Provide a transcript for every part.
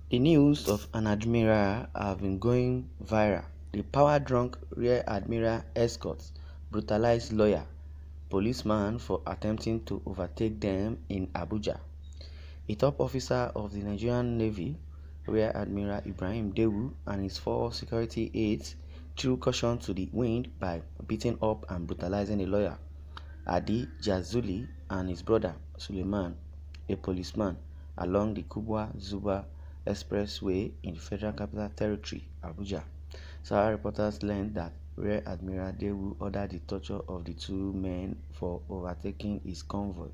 The news of an admiral have been going viral. The power-drunk Rear Admiral escorts brutalized lawyer, policeman for attempting to overtake them in Abuja. A top officer of the Nigerian Navy, Rear Admiral Ibrahim Dewu, and his four security aides threw caution to the wind by beating up and brutalizing a lawyer, Adi Jazuli, and his brother, Suleiman, a policeman, along the Kubwa-Zuba Expressway in the Federal Capital Territory, Abuja. Sahara reporters learned that Rear Admiral Dewu ordered the torture of the two men for overtaking his convoy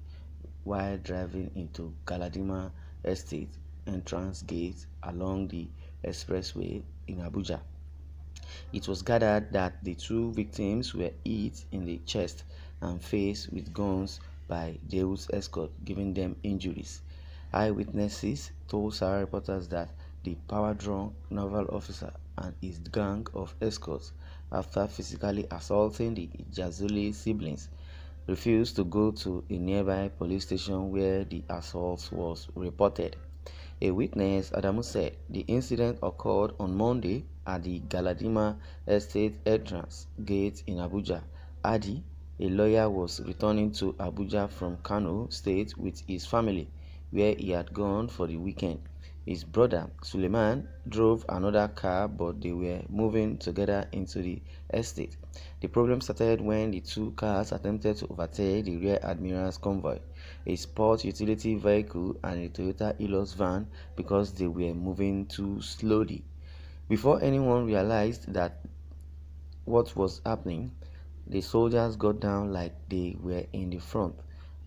while driving into Galadima Estate entrance gate along the expressway in Abuja. It was gathered that the two victims were hit in the chest and face with guns by Dewu's escort, giving them injuries. Eyewitnesses told Sahara reporters that the power-drunk naval officer and his gang of escorts, after physically assaulting the Jazuli siblings, refused to go to a nearby police station where the assault was reported. A witness, Adamu, said the incident occurred on Monday at the Galadima Estate entrance gate in Abuja. Adi, a lawyer, was returning to Abuja from Kano State with his family, where he had gone for the weekend. His brother, Suleiman, drove another car, but they were moving together into the estate. The problem started when the two cars attempted to overtake the Rear Admiral's convoy, a sport utility vehicle and a Toyota Hilux van, because they were moving too slowly. Before anyone realized that what was happening, the soldiers got down like they were in the front,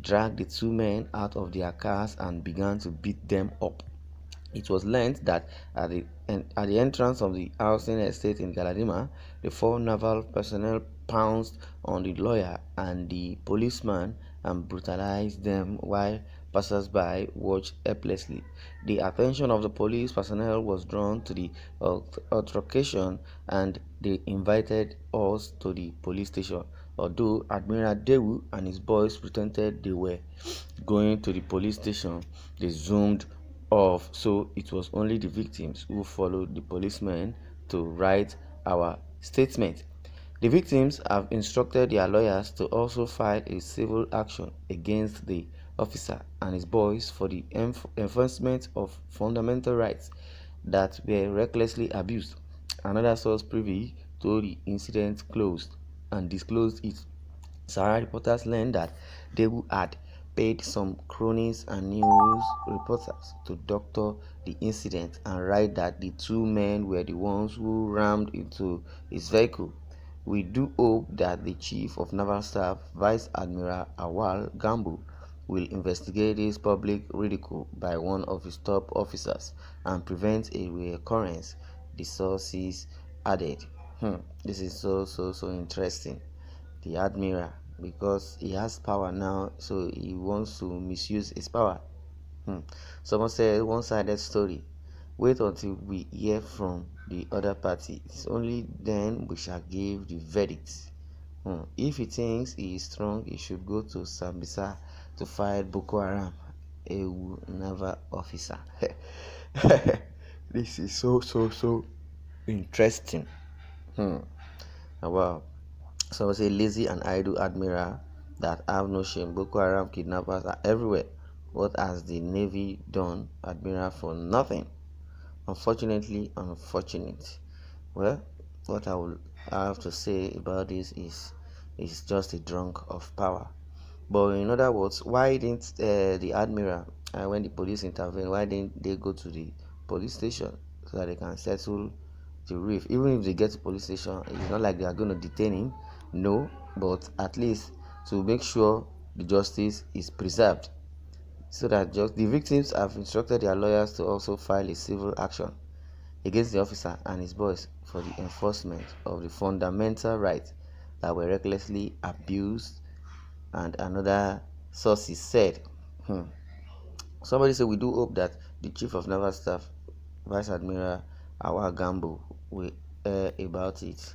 dragged the two men out of their cars and began to beat them up. It was learned that at the entrance of the housing estate in Galadima, the four naval personnel pounced on the lawyer and the policeman and brutalized them while passers-by watched helplessly. The attention of the police personnel was drawn to the altercation and they invited us to the police station. Although Admiral Dewu and his boys pretended they were going to the police station, they zoomed off, so it was only the victims who followed the policemen to write our statement. The victims have instructed their lawyers to also file a civil action against the officer and his boys for the enforcement of fundamental rights that were recklessly abused. Another source privy to the incident closed and disclosed it. Sahara reporters learned that Dewu had paid some cronies and news reporters to doctor the incident and write that the two men were the ones who rammed into his vehicle. We do hope that the Chief of Naval Staff, Vice Admiral Awal Gambo, will investigate this public ridicule by one of his top officers and prevent a reoccurrence, the sources added. This is so interesting. The Admiral, because he has power now, so he wants to misuse his power. Someone said one-sided story. Wait until we hear from the other party. It's only then we shall give the verdict. If he thinks he is strong, he should go to Sambisa to fight Boko Haram, a naval officer. This is so interesting. Wow. Someone say lazy and idle admiral that have no shame. Boko Haram kidnappers are everywhere. What has the Navy done, Admiral, for nothing? Unfortunately, unfortunate. Well, what I will have to say about this is just a drunk of power. But in other words, why didn't the Admiral, when the police intervened, why didn't they go to the police station so that they can settle the reef? Even if they get to police station, it's not like they are going to detain him. No, but at least to make sure the justice is preserved, so that just the victims have instructed their lawyers to also file a civil action against the officer and his boys for the enforcement of the fundamental rights that were recklessly abused. And another sources said, somebody said, we do hope that the Chief of Naval Staff, Vice Admiral Awa Gambo, will hear about it.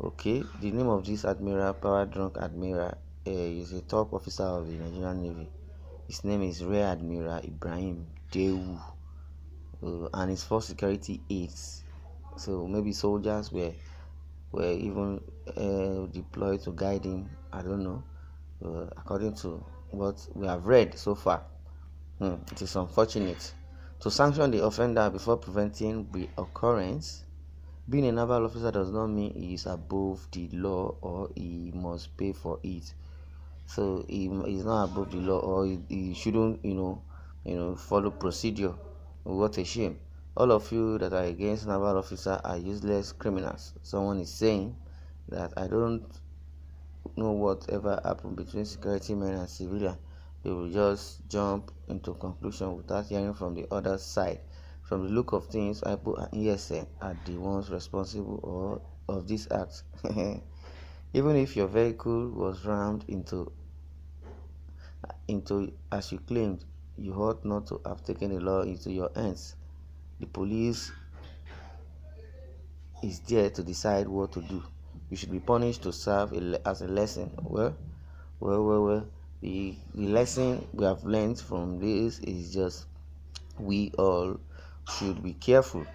Okay, the name of this admiral, power drunk admiral, is a top officer of the Nigerian Navy. His name is Rear Admiral Ibrahim Dewu. and his force security aides. So maybe soldiers were even deployed to guide him. I don't know. According to what we have read so far, it is unfortunate. To sanction the offender before preventing reoccurrence, being a naval officer does not mean he is above the law or he must pay for it. So he is not above the law, or he shouldn't, follow procedure. What a shame! All of you that are against naval officer are useless criminals. Someone is saying that I don't know whatever happened between security men and civilian. They will just jump into conclusion without hearing from the other side. From the look of things, IPO and ESN are the ones responsible or of this act. Even if your vehicle was rammed into as you claimed, you ought not to have taken the law into your hands. The police is there to decide what to do. You should be punished to serve as a lesson. Well. The lesson we have learned from this is just we all should be careful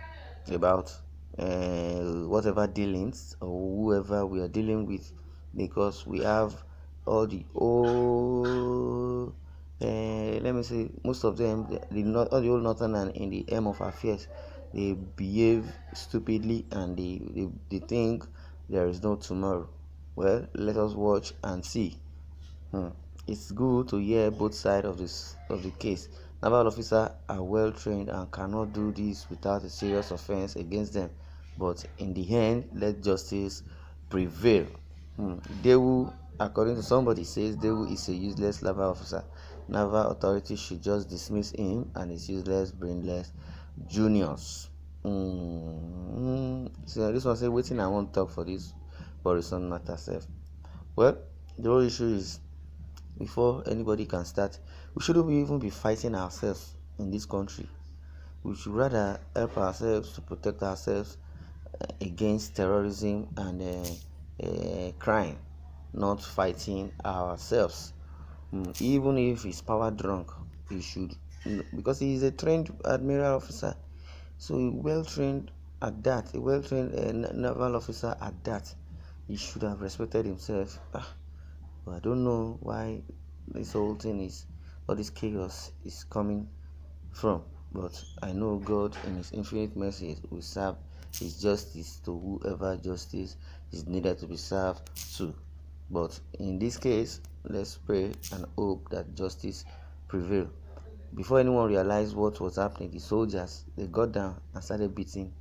about whatever dealings or whoever we are dealing with, because we have all the old let me say most of them, all the old northern and in the aim of affairs, they behave stupidly and they think there is no tomorrow. Well, let us watch and see. It's good to hear both sides of the case. Naval officers are well trained and cannot do this without a serious offense against them. But in the end, let justice prevail. Dewu, according to somebody, says Dewu is a useless naval officer. Naval authorities should just dismiss him and his useless, brainless juniors. So this one say waiting. I won't talk for this Borison matter self. Well, the whole issue is, before anybody can start, we shouldn't even be fighting ourselves in this country. We should rather help ourselves to protect ourselves against terrorism and crime, not fighting ourselves. Even if he's power drunk, he should, because he is a trained admiral officer, so well trained at that, a well trained naval officer at that, he should have respected himself. But I don't know why this whole thing is, all this chaos is coming from. But I know God in his infinite mercy will serve his justice to whoever justice is needed to be served to. But in this case, let's pray and hope that justice prevail. Before anyone realized what was happening, the soldiers, they got down and started beating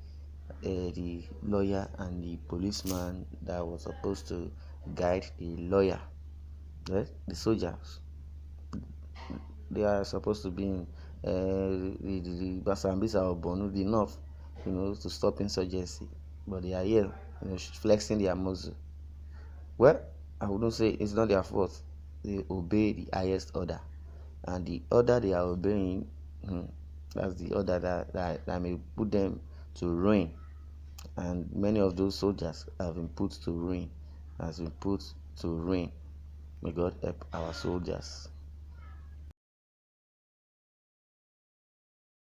the lawyer and the policeman that was supposed to guide the lawyer. Right? The soldiers, they are supposed to be in the Basambisa or Bonu, the north, to stop insurgency. But they are here, flexing their muscle. Well, I wouldn't say it's not their fault. They obey the highest order. And the order they are obeying, that's the order that may put them to ruin. And many of those soldiers have been put to ruin, May God help our soldiers.